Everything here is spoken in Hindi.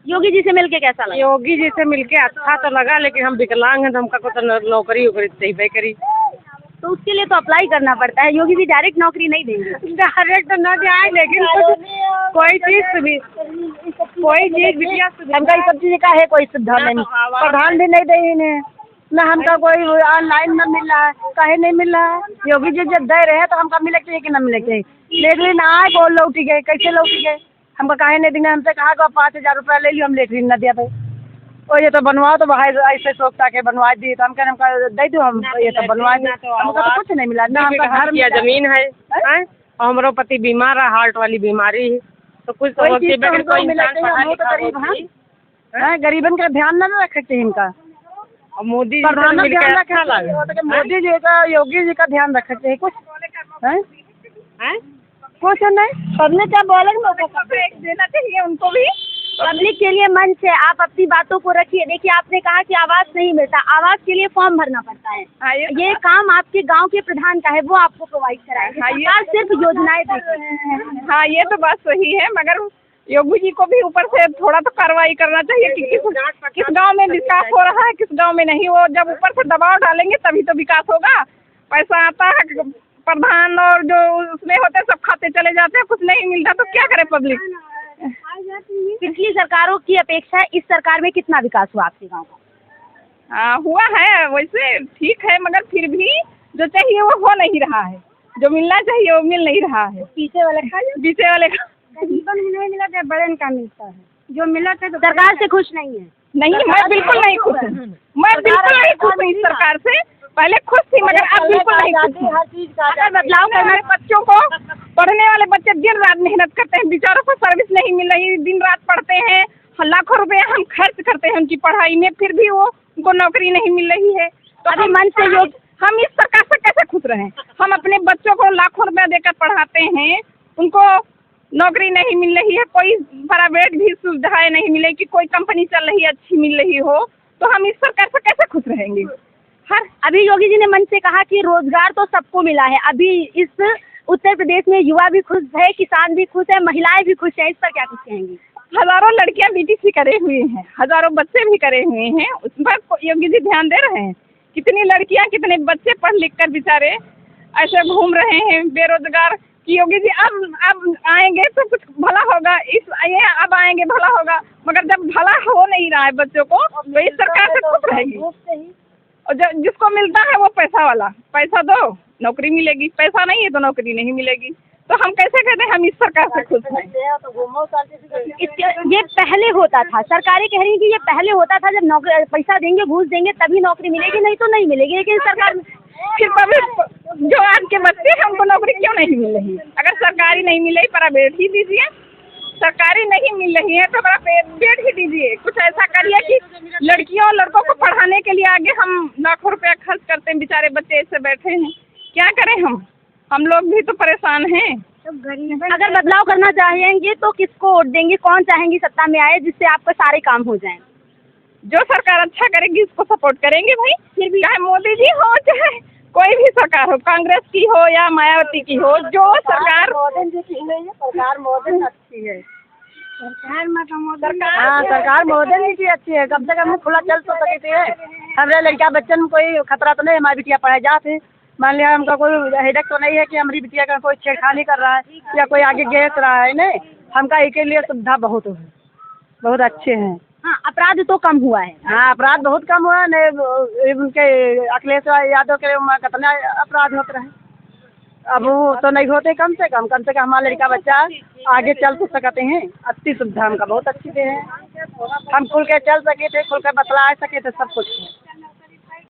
योगी जी से मिलके कैसा लगा? योगी जी से मिलके अच्छा तो लगा, लेकिन हम विकलांग हैं तो हमका को तो नौकरी वोकरी चाहिए करी। तो उसके लिए तो अप्लाई करना पड़ता है। योगी जी डायरेक्ट नौकरी नहीं देंगे। डायरेक्ट न जाए, लेकिन कोई चीज हमका ये सब चीज का है कोई सुविधा नहीं, प्रधान भी नहीं दे इन्हें, न हमका कोई ऑनलाइन न मिल रहा है, काहे नहीं मिल रहा है। योगी जी जब दे रहे हैं तो हमका मिले चाहिए कि न मिले चाहिए, लेटरिन आए को लौटी गए, कैसे लौटी गए, हमका काहे नहीं देंगे। हमसे कहा कि 5,000 रुपया ले लियो, हम लेटरिन न दिया भाई, और ये तो बनवाओ तो वहाँ ऐसे सोचता के बनवा दी, तो हम कह हमका दे दो, हम ये तो बनवा दी, हमको तो कुछ नहीं मिला ना। हमका घर या जमीन है, हमारो पति बीमार है, हार्ट वाली बीमारी है, तो कुछ तो गरीबन का ध्यान न रखे चाहिए इनका। मोदी प्रधान ध्यान रखे, मोदी जी का योगी जी का ध्यान रखे चाहिए। कुछ कुछ नहीं पब्लिक क्या बोलेंगे, देना चाहिए उनको भी। पब्लिक के लिए मंच है, आप अपनी बातों को रखिए। देखिए आपने कहा कि आवास नहीं मिलता, आवास के लिए फॉर्म भरना पड़ता है। ये काम आपके गांव के प्रधान का है, वो आपको प्रोवाइड कराएंगे। सरकार सिर्फ योजनाएं देती है। हाँ, ये तो बात सही है, मगर योगी जी को भी ऊपर से थोड़ा तो कार्रवाई करना चाहिए कि किस गांव में विकास हो रहा है, किस गांव में नहीं। वो जब ऊपर से दबाव डालेंगे तभी तो विकास होगा। पैसा आता है, प्रधान और जो उसमें होते सब खाते चले जाते हैं, कुछ नहीं मिलता, तो क्या करे पब्लिक। पिछली सरकारों की अपेक्षा इस सरकार में कितना विकास हुआ आपके गाँव का? हुआ है, वैसे ठीक है, मगर फिर भी जो चाहिए वो हो नहीं रहा है, जो मिलना चाहिए वो मिल नहीं रहा है। पीछे वाले का गरीबन नहीं मिला, जब बड़े का मिलता है, जो मिला था। सरकार से खुश नहीं है? नहीं, मैं बिल्कुल नहीं खुश हूँ, मैं बिल्कुल नहीं खुश हूँ इस सरकार से। पहले खुश थी, मगर अब बिल्कुल नहीं खुश हूँ। हर चीज का बदलाव करना है। बच्चों को, पढ़ने वाले बच्चे दिन रात मेहनत करते हैं, बेचारों को सर्विस नहीं मिल रही, दिन रात पढ़ते हैं, लाखों रुपए हम खर्च करते हैं उनकी पढ़ाई में, फिर भी वो उनको नौकरी नहीं मिल रही है। तो अभी मन से हम इस सरकार से कैसे खुश रहें? हम अपने बच्चों को लाखों रुपया देकर पढ़ाते हैं, उनको नौकरी नहीं मिल रही है, कोई प्राइवेट भी सुविधाएं नहीं मिले कि कोई कंपनी चल रही है अच्छी मिल रही हो, तो हम इस सरकार से कैसे खुश रहेंगे? अभी योगी जी ने मन से कहा कि रोजगार तो सबको मिला है। अभी इस उत्तर प्रदेश में युवा भी खुश है, किसान भी खुश है, महिलाएं भी खुश है, इस पर क्या कुछ कहेंगी? हजारों लड़कियां बीटीसी करे हुए हैं, हजारों बच्चे भी करे हुए हैं, उस पर योगी जी ध्यान दे रहे हैं? कितनी लड़कियां, कितने बच्चे पढ़ लिख कर बेचारे ऐसे घूम रहे हैं बेरोजगार कि योगी जी अब आएंगे तो कुछ भला होगा, ये अब आएंगे भला होगा, मगर जब भला हो नहीं रहा है बच्चों को, तो इस सरकार से खुश रहेगी। और जिसको मिलता है वो पैसा वाला, पैसा दो नौकरी मिलेगी, पैसा नहीं है तो नौकरी नहीं मिलेगी, तो हम कैसे कहते हैं हम इस सरकार से खुश हैं? ये पहले होता था, सरकारें कह रही हैं कि ये पहले होता था, जब नौकरी पैसा देंगे, घूस देंगे तभी नौकरी मिलेगी, नहीं तो नहीं मिलेगी। लेकिन सरकार फिर पब्लिक जो आज के बच्चे हैं उनको नौकरी क्यों नहीं मिल रही? अगर सरकारी नहीं मिल रही, प्राइवेट ही दीजिए। सरकारी नहीं मिल रही है तो प्राइवेट ही दीजिए। कुछ ऐसा करिए कि लड़कियों और लड़कों को पढ़ाने के लिए आगे हम लाखों रुपया खर्च करते हैं, बेचारे बच्चे ऐसे बैठे हैं, क्या करें हम लोग भी तो परेशान हैं। अगर बदलाव करना चाहेंगे तो किसको वोट देंगे? कौन चाहेंगी सत्ता में आए जिससे आपके सारे काम हो जाएं? जो सरकार अच्छा करेगी उसको सपोर्ट करेंगे भाई। फिर भी चाहे मोदी जी हो, चाहे कोई भी सरकार हो, कांग्रेस की हो या मायावती की हो, जो सरकार मोदी जी की नहीं है, सरकार मोदी अच्छी है। सरकार मोदी जी की अच्छी है, कम से कम खुला चल तो सकते हैं। हमारे लड़का बच्चन कोई खतरा तो नहीं, हमारी बिटिया पढ़ाई जाते, मान लिया हमका कोई हेडेक तो नहीं है कि हमारी बिटिया का कोई छेड़खानी कर रहा है या कोई आगे गेस रहा है, नहीं, हमका इसके लिए सुविधा बहुत है, बहुत अच्छे हैं। हाँ, अपराध तो कम हुआ है। हाँ, अपराध बहुत कम हुआ है। उनके अखिलेश यादव के कितना अपराध होते रहे, अब वो तो नहीं होते। कम से कम हमारा लड़का बच्चा आगे चल तो सकते हैं। अच्छी सुविधा हमका बहुत अच्छी है, हम खुल के चल सके थे, खुल के बतला सके थे, सब कुछ है।